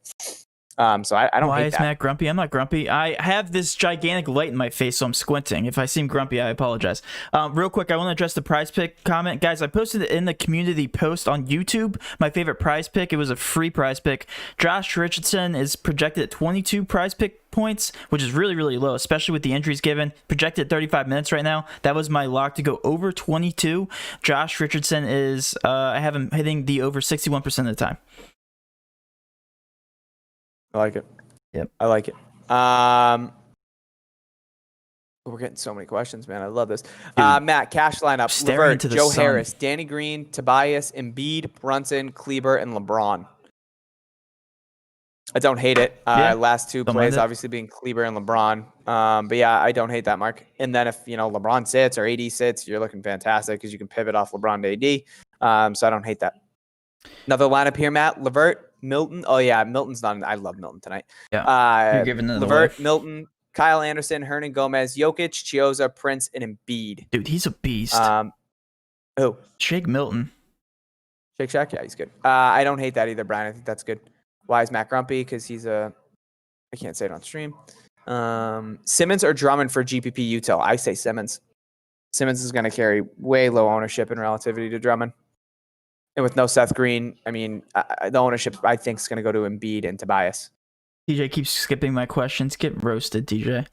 So I don't hate that. Why is Matt grumpy? I'm not grumpy. I have this gigantic light in my face, so I'm squinting. If I seem grumpy, I apologize. Real quick, I want to address the prize pick comment. Guys, I posted it in the community post on YouTube. My favorite prize pick. It was a free prize pick. Josh Richardson is projected at 22 prize pick points, which is really, really low, especially with the injuries given. Projected 35 minutes right now. That was my lock to go over 22. Josh Richardson is, I have him hitting the over 61% of the time. I like it. Yep. I like it. We're getting so many questions, man. I love this. Matt, cash lineup. LeVert, Joe Harris, Danny Green, Tobias, Embiid, Brunson, Kleber, and LeBron. I don't hate it. Last two plays obviously being Kleber and LeBron. But yeah, I don't hate that, Mark. And then if, LeBron sits or AD sits, you're looking fantastic because you can pivot off LeBron to AD. So I don't hate that. Another lineup here, Matt. LeVert, Milton. Oh, yeah. Milton's not. I love Milton tonight. Yeah. You're giving it LeVert, away. Milton, Kyle Anderson, Hernan Gomez, Jokic, Chiozza, Prince, and Embiid. Dude, he's a beast. Who? Shake Milton. Shake Shack? Yeah, he's good. I don't hate that either, Brian. I think that's good. Why is Matt grumpy? Because I can't say it on stream. Simmons or Drummond for GPP util? I say Simmons. Simmons is going to carry way low ownership in relativity to Drummond. And with no Seth Green, the ownership, I think, is going to go to Embiid and Tobias. DJ keeps skipping my questions. Get roasted, DJ.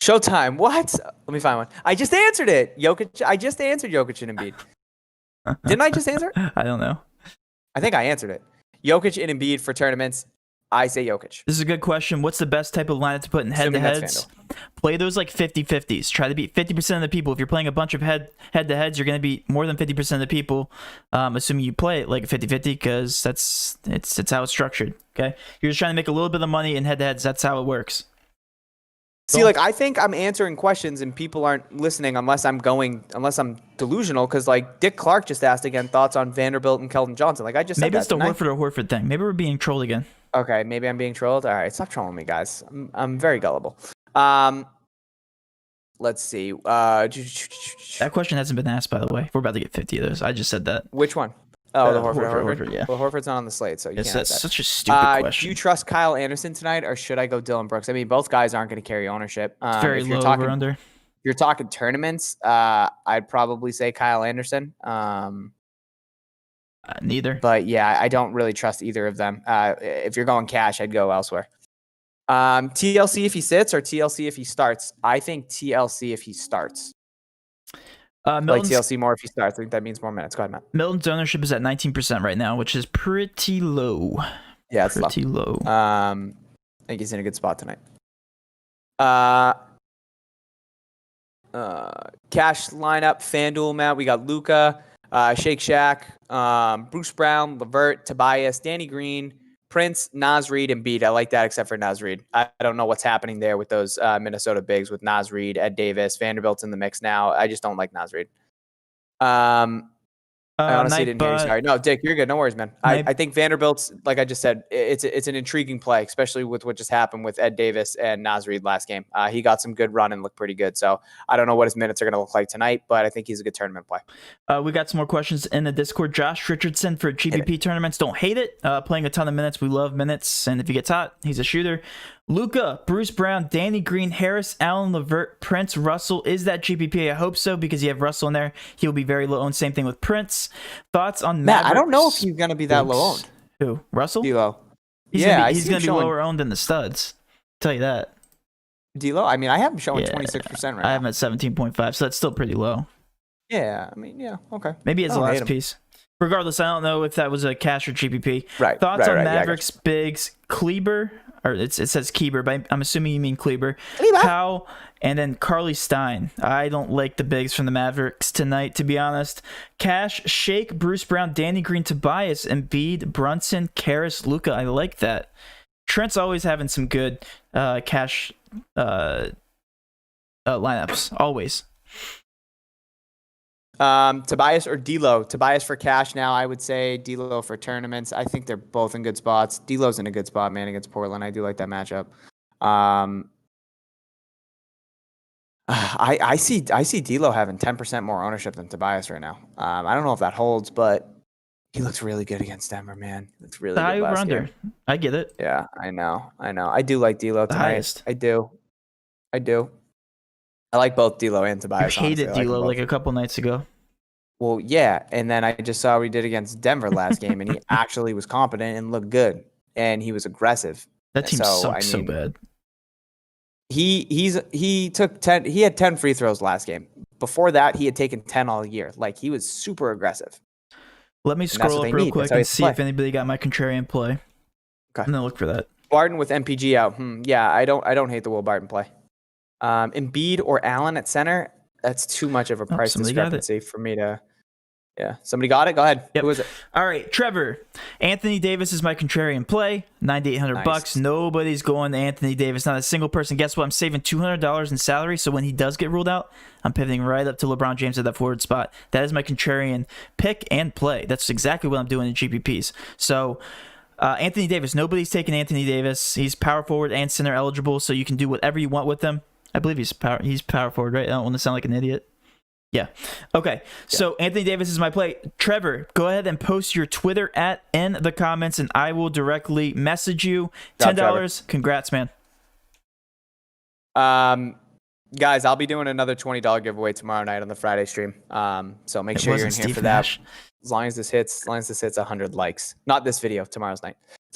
Showtime. What? Let me find one. I just answered it. Jokic. I just answered Jokic and Embiid. Didn't I just answer it? I don't know. I think I answered it. Jokic and Embiid for tournaments. I say Jokic. This is a good question. What's the best type of lineup to put in head-to-heads? Play those like 50-50s. Try to beat 50% of the people. If you're playing a bunch of head-to-heads, you're going to beat more than 50% of the people, assuming you play it like a 50-50, because it's how it's structured. Okay, you're just trying to make a little bit of money in head-to-heads. That's how it works. See, like, I think I'm answering questions and people aren't listening unless I'm delusional, because, like, Dick Clark just asked again thoughts on Vanderbilt and Keldon Johnson. Like, I just said maybe it's the Horford thing. Maybe we're being trolled again. Okay, maybe I'm being trolled. All right, stop trolling me, guys. I'm very gullible. Let's see. That question hasn't been asked, by the way. We're about to get 50 of those. I just said that. Which one? Oh, the Horford. Yeah. Well, Horford's not on the slate, so you can't. That's such a stupid question. Do you trust Kyle Anderson tonight, or should I go Dylan Brooks? I mean, both guys aren't going to carry ownership. It's very low over under. If you're talking tournaments, I'd probably say Kyle Anderson. Neither. But yeah, I don't really trust either of them. If you're going cash, I'd go elsewhere. TLC if he sits or TLC if he starts? I think TLC if he starts. Like TLC more if he starts. I think that means more minutes. Go ahead, Matt. Milton's ownership is at 19% right now, which is pretty low. Yeah, it's pretty low. I think he's in a good spot tonight. Cash lineup, FanDuel, Matt. We got Luka, Shake Shack, Bruce Brown, LeVert, Tobias, Danny Green, Prince, Naz Reid, and Embiid. I like that except for Naz Reid. I don't know what's happening there with those Minnesota bigs with Naz Reid, Ed Davis. Vanderbilt's in the mix now. I just don't like Naz Reid. I honestly didn't hear you. Sorry. No, Dick, you're good. No worries, man. I think Vanderbilt's, like I just said, it's an intriguing play, especially with what just happened with Ed Davis and Naz Reid last game. He got some good run and looked pretty good. So I don't know what his minutes are going to look like tonight, but I think he's a good tournament play. We got some more questions in the Discord. Josh Richardson for GPP tournaments. Don't hate it. Playing a ton of minutes. We love minutes. And if he gets hot, he's a shooter. Luka, Bruce Brown, Danny Green, Harris, Allen, LeVert, Prince, Russell. Is that GPP? I hope so, because you have Russell in there. He'll be very low owned. Same thing with Prince. Thoughts on Mavericks? I don't know if he's going to be that low owned. Who? Russell? D'Lo. He's going to be lower owned than the studs. I'll tell you that. D'Lo? I mean, I have him showing 26% right now. I have him at 17.5, so that's still pretty low. Yeah, I mean, yeah, okay. Maybe it's the last piece. Regardless, I don't know if that was a cash or GPP. Right. Thoughts on Mavericks bigs? Kleber, or it says Keeber, but I'm assuming you mean Kleber. Powell, and then Carly Stein. I don't like the bigs from the Mavericks tonight, to be honest. Cash, Shake, Bruce Brown, Danny Green, Tobias, Embiid, Brunson, Karras, Luka. I like that. Trent's always having some good cash lineups. Always. Tobias or D'Lo? Tobias for cash now, I would say. D'Lo for tournaments. I think they're both in good spots. D'Lo's in a good spot, man, against Portland. I do like that matchup. I see D'Lo having 10% more ownership than Tobias right now. I don't know if that holds, but he looks really good against Denver, man. He looks really good last game. I get it. Yeah, I know. I do like D'Lo tonight. Highest. I do. I like both D'Lo and Tobias. You hated D'Lo like a couple nights ago. Well, yeah, and then I just saw what he did against Denver last game, and he actually was competent and looked good, and he was aggressive. That team sucks so bad. He took 10. He had 10 free throws last game. Before that, he had taken 10 all year. Like, he was super aggressive. Let me scroll up real quick and see if anybody got my contrarian play. Okay. And then look for that. Barton with MPG out. Yeah, I don't hate the Will Barton play. Embiid or Allen at center, that's too much of a price discrepancy for me to. Yeah, somebody got it. Go ahead. Yep. Who is it? All right, Trevor. Anthony Davis is my contrarian play. $9,800. Nobody's going to Anthony Davis. Not a single person. Guess what? I'm saving $200 in salary. So when he does get ruled out, I'm pivoting right up to LeBron James at that forward spot. That is my contrarian pick and play. That's exactly what I'm doing in GPPs. So. Anthony Davis. Nobody's taking Anthony Davis. He's power forward and center eligible, so you can do whatever you want with him. I believe he's power forward, right? I don't want to sound like an idiot. Yeah. Okay. So Anthony Davis is my play. Trevor, go ahead and post your Twitter in the comments, and I will directly message you. $10. Congrats, man. Guys, I'll be doing another $20 giveaway tomorrow night on the Friday stream. So make sure you're in here for that. As long as this hits 100 likes. Not this video, tomorrow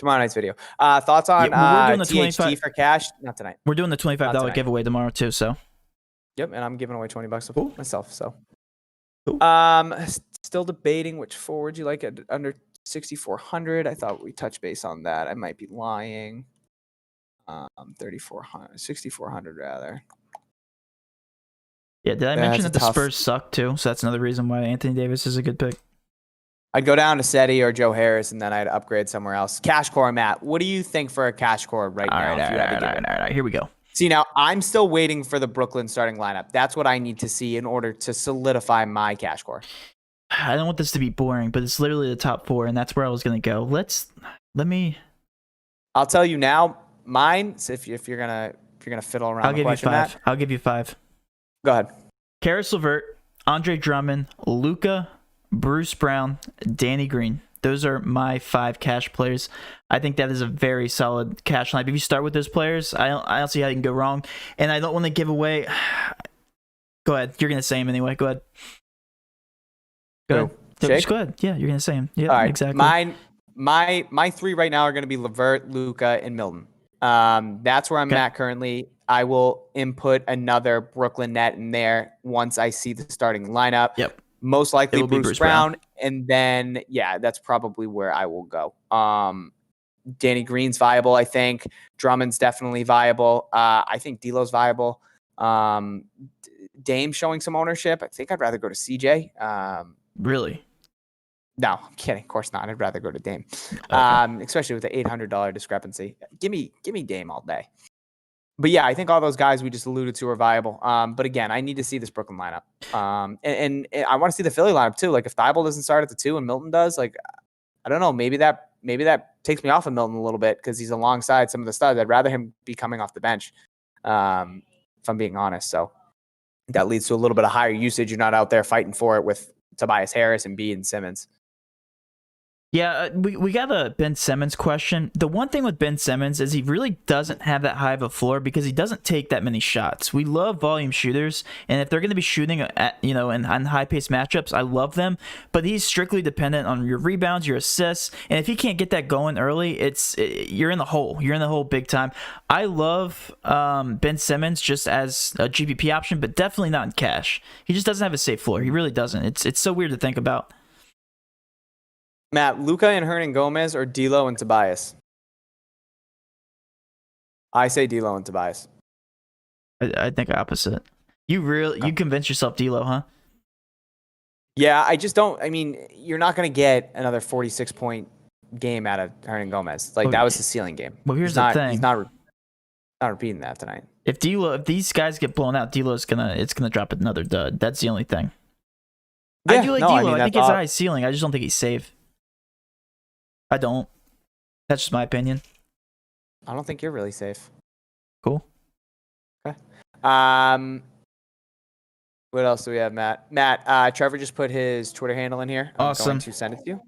night's video. Thoughts on THT for cash? Not tonight. We're doing the $25 giveaway tomorrow too, so. Yep, and I'm giving away $20 myself, so. Cool. Still debating which forward you like at under 6,400. I thought we touched base on that. I might be lying. 3,400, 6,400 rather. Yeah, did I mention that the Spurs suck too? So that's another reason why Anthony Davis is a good pick. I'd go down to Seti or Joe Harris, and then I'd upgrade somewhere else. Cash core, Matt. What do you think for a cash core right now? All right. Here we go. See, now I'm still waiting for the Brooklyn starting lineup. That's what I need to see in order to solidify my cash core. I don't want this to be boring, but it's literally the top 4, and that's where I was going to go. I'll tell you now. Mine. So if you're gonna fiddle around, I'll give you 5. Matt, I'll give you 5. Go ahead. Karis LeVert, Andre Drummond, Luka, Bruce Brown, Danny Green. Those are my 5 cash players. I think that is a very solid cash lineup. If you start with those players, I don't see how you can go wrong. And I don't want to give away. Go ahead. You're gonna say him anyway. Go ahead. Just go ahead. Yeah, you're gonna say him. Yeah, all right. Exactly. My 3 right now are gonna be LeVert, Luka, and Milton. That's where I'm at currently. I will input another Brooklyn net in there once I see the starting lineup. Yep. Most likely Bruce Brown. And then, that's probably where I will go. Danny Green's viable, I think. Drummond's definitely viable. I think D'Lo's viable. Dame showing some ownership. I think I'd rather go to CJ. Really? No, I'm kidding. Of course not. I'd rather go to Dame, especially with the $800 discrepancy. Give me Dame all day. But yeah, I think all those guys we just alluded to are viable. But again, I need to see this Brooklyn lineup. And I want to see the Philly lineup too. Like if Thibault doesn't start at the 2 and Milton does, like I don't know, maybe that takes me off of Milton a little bit because he's alongside some of the studs. I'd rather him be coming off the bench, if I'm being honest. So that leads to a little bit of higher usage. You're not out there fighting for it with Tobias Harris and B and Simmons. Yeah, we got a Ben Simmons question. The one thing with Ben Simmons is he really doesn't have that high of a floor because he doesn't take that many shots. We love volume shooters, and if they're going to be shooting at in high-paced matchups, I love them. But he's strictly dependent on your rebounds, your assists, and if he can't get that going early, you're in the hole. You're in the hole big time. I love Ben Simmons just as a GPP option, but definitely not in cash. He just doesn't have a safe floor. He really doesn't. It's so weird to think about. Matt, Luka and Hernangomez or D'Lo and Tobias? I say D'Lo and Tobias. I think opposite. You convince yourself D'Lo, huh? Yeah, I just don't. I mean, you're not going to get another 46-point game out of Hernangomez. Like that was the ceiling game. Well, here's the thing. He's not repeating that tonight. If these guys get blown out, D'Lo's gonna drop another dud. That's the only thing. Yeah, I do like D'Lo. I think he has a high ceiling. I just don't think he's safe. I don't. That's just my opinion. I don't think you're really safe. Cool. Okay. What else do we have, Matt? Trevor just put his Twitter handle in here. I'm going to send it to you.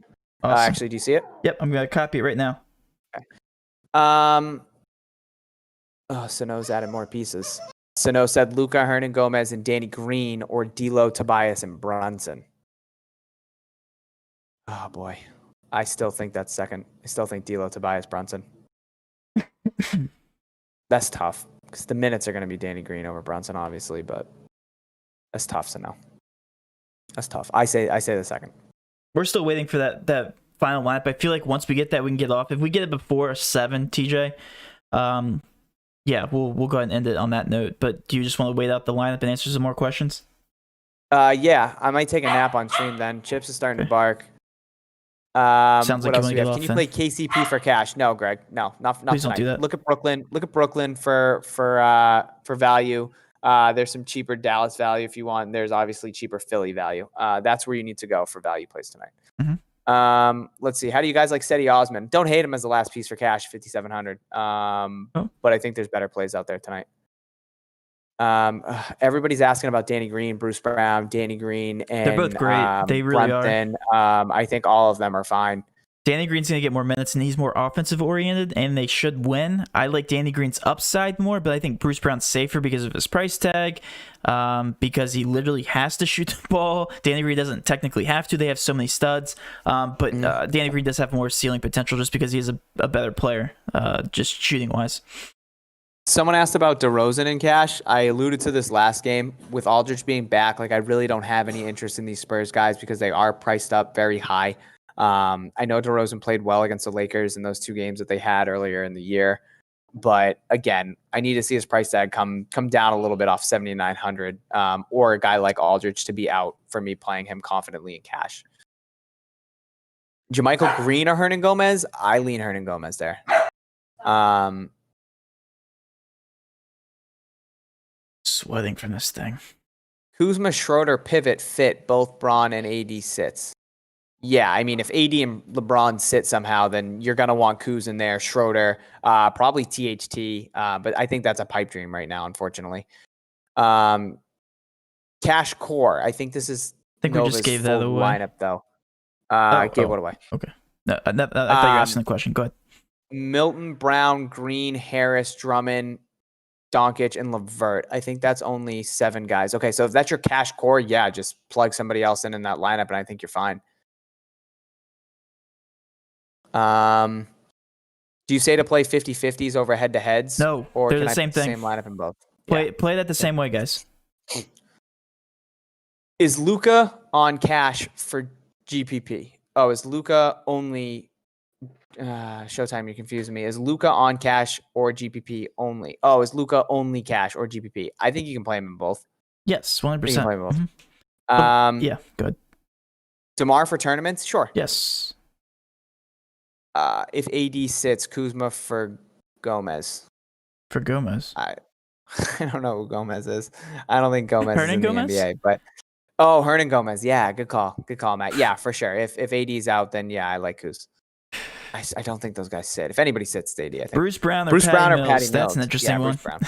Awesome. Actually, do you see it? Yep, I'm going to copy it right now. Okay. Sano's added more pieces. Sano said Luka, Hernangomez, and Danny Green, or D'Lo, Tobias, and Brunson. Oh, boy. I still think that's second. I still think D'Lo, Tobias, Brunson. That's tough because the minutes are going to be Danny Green over Brunson, obviously, but that's tough. So no, that's tough. I say the second. We're still waiting for that final lineup. I feel like once we get that, we can get off. If we get it before 7, TJ, yeah, we'll go ahead and end it on that note. But do you just want to wait out the lineup and answer some more questions? Yeah, I might take a nap on stream then. Chips is starting to bark. Sounds like what else do we have? Can you play KCP for cash? No, Greg. No, not Please tonight. Don't do that. Look at Brooklyn for value. There's some cheaper Dallas value if you want. And there's obviously cheaper Philly value. That's where you need to go for value plays tonight. Mm-hmm. Let's see. How do you guys like Seti Osman? Don't hate him as the last piece for cash, 5,700. But I think there's better plays out there tonight. Everybody's asking about Danny Green, Bruce Brown, Danny Green, and they're both great. They really Brunson. I think all of them are fine. Danny Green's going to get more minutes, and he's more offensive oriented, and they should win. I like Danny Green's upside more, but I think Bruce Brown's safer because of his price tag, because he literally has to shoot the ball. Danny Green doesn't technically have to. They have so many studs, but Danny Green does have more ceiling potential just because he's a better player, just shooting wise. Someone asked about Derozan in cash. I alluded to this last game with Aldridge being back. Like I really don't have any interest in these Spurs guys because they are priced up very high. I know Derozan played well against the Lakers in those 2 games that they had earlier in the year. But again, I need to see his price tag come down a little bit off 7,900, or a guy like Aldridge to be out for me playing him confidently in cash. Jermichael Green or Hernan Gomez? I lean Hernan Gomez there. Sweating from this thing. Kuzma, Schroeder, pivot, fit, both Braun and AD sits. Yeah, I mean, if AD and LeBron sit somehow, then you're going to want Kuz in there, Schroeder, probably THT, but I think that's a pipe dream right now, unfortunately. Cash core, I think this is we just gave that away. Lineup, though. I gave what away. Okay. No, I thought you were asking the question. Go ahead. Milton, Brown, Green, Harris, Drummond, Doncic, and LeVert. I think that's only 7 guys. Okay, so if that's your cash core, yeah, just plug somebody else in that lineup, and I think you're fine. Do you say to play 50-50s over head-to-heads? No, or they're can the same thing. Same lineup in both. Play it the same way, guys. Is Luka on cash for GPP? Oh, is Luka only? Showtime, you're confusing me. Is Luka on cash or GPP only? Oh, is Luka only cash or GPP? I think you can play him in both. Yes, 100%. You can play him in both. Yeah, good. DeMar for tournaments? Sure. Yes. If AD sits, Kuzma for Gomez. For Gomez? I don't know who Gomez is. I don't think Gomez is in Gomez? the NBA. But Hernan Gomez. Yeah, good call. Good call, Matt. Yeah, for sure. If AD's out, then yeah, I like Kuz. I don't think those guys sit. If anybody sits, AD, I think. Bruce Brown or Patty Mills. That's an interesting one. Bruce Brown.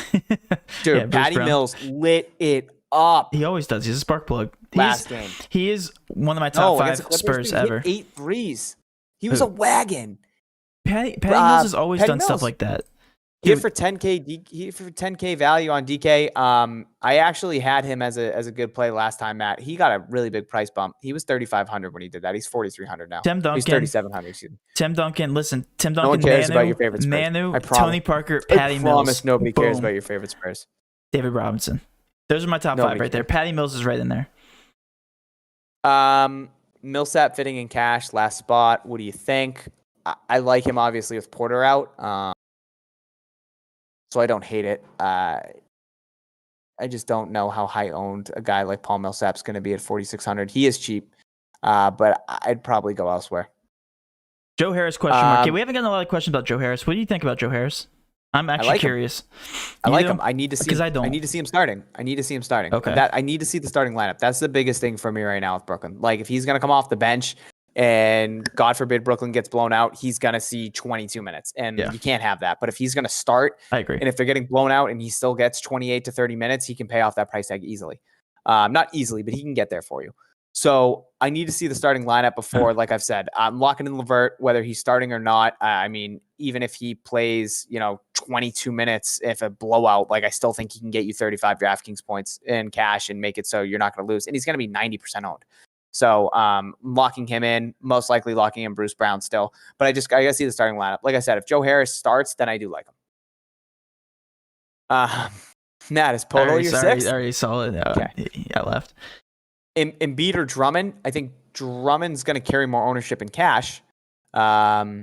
Dude, Patty Mills lit it up. He always does. He's a spark plug. Last game. He is one of my top 5 Spurs ever. He hit 8 threes. He was a wagon. Patty Mills has always done stuff like that. He for 10K value on DK. I actually had him as a good play last time, Matt. He got a really big price bump. He was 3,500 when he did that. He's 4,300 now. Tim Duncan. He's 3,700. Excuse me. Tim Duncan. Listen, Tim No Duncan. one cares about your favorite Spurs. Manu, Tony Parker, Patty Mills. I promise nobody cares about your favorite Spurs. David Robinson. Those are my top 5 right there. Patty Mills is right in there. Millsap fitting in cash, last spot. What do you think? I like him obviously with Porter out, so I don't hate it. I just don't know how high owned a guy like Paul Millsap's going to be at 4,600. He is cheap, but I'd probably go elsewhere. Joe Harris question mark. Okay, we haven't gotten a lot of questions about Joe Harris. What do you think about Joe Harris? I'm actually curious. I like him. I need to see because I don't. I need to see him starting. Okay. I need to see the starting lineup. That's the biggest thing for me right now with Brooklyn. Like if he's going to come off the bench and God forbid Brooklyn gets blown out, he's going to see 22 minutes and you can't have that. But if he's going to start, I agree. And if they're getting blown out and he still gets 28 to 30 minutes, he can pay off that price tag easily. Not easily, but he can get there for you. So I need to see the starting lineup before, like I've said, I'm locking in LeVert, whether he's starting or not. I mean, even if he plays, 22 minutes, if a blowout, like I still think he can get you 35 DraftKings points in cash and make it so you're not going to lose. And he's going to be 90% owned. So locking him in, most likely locking in Bruce Brown still. But I got to see the starting lineup. Like I said, if Joe Harris starts, then I do like him. Matt, is Poto your 6th? I already saw it. Okay. I left. Embiid or Drummond? I think Drummond's going to carry more ownership in cash. I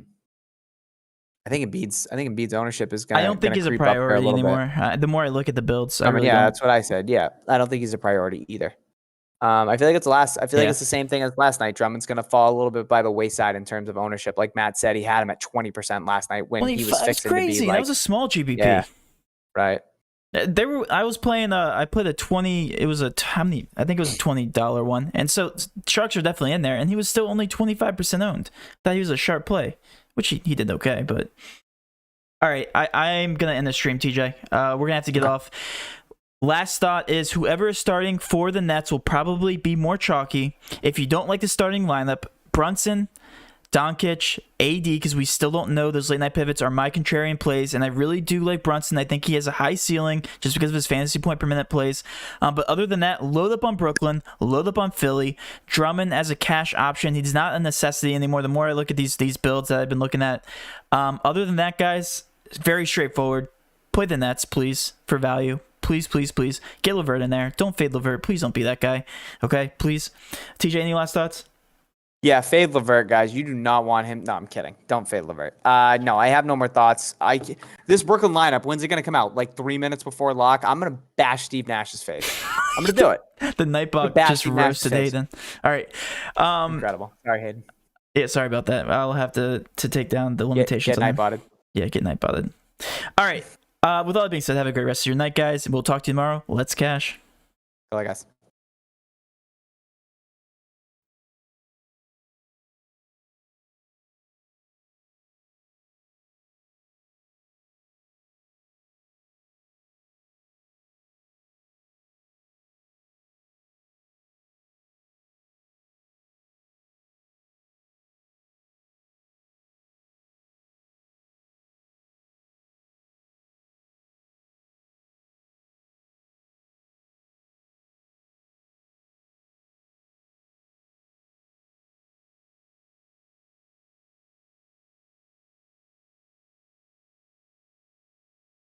think Embiid's ownership is going to. I don't think he's a priority anymore. The more I look at the builds, that's what I said. Yeah, I don't think he's a priority either. I feel like it's the same thing as last night. Drummond's going to fall a little bit by the wayside in terms of ownership. Like Matt said, he had him at 20% last night when he was fixing crazy. to be like. That was a small GPP. Yeah, right. I was playing. I played a 20. It was I think it was a $20 one, and so Sharks are definitely in there. And he was still only 25% owned. Thought he was a sharp play, which he did okay. But all right, I'm gonna end the stream, TJ. We're gonna have to get off. Last thought is whoever is starting for the Nets will probably be more chalky. If you don't like the starting lineup, Brunson, Doncic, AD, because we still don't know. Those late night pivots are my contrarian plays, and I really do like Brunson. I think he has a high ceiling just because of his fantasy point per minute plays. But other than that, load up on Brooklyn, load up on Philly. Drummond as a cash option. He's not a necessity anymore. The more I look at these builds that I've been looking at. Other than that, guys, it's very straightforward. Play the Nets, please, for value. Please, please, please. Get LeVert in there. Don't fade LeVert. Please don't be that guy. Okay, please. TJ, any last thoughts? Yeah, fade Levert, guys. You do not want him. No, I'm kidding. Don't fade Levert. No, I have no more thoughts. This Brooklyn lineup, when's it going to come out? Like 3 minutes before lock? I'm going to bash Steve Nash's face. I'm going to do it. The Nightbot just roasted Hayden. All right. Incredible. Sorry, Hayden. Yeah, sorry about that. I'll have to take down the limitations. Get Nightbotted. Yeah, get Nightbotted. All right. With all that being said, have a great rest of your night, guys. We'll talk to you tomorrow. Let's cash. Bye, guys.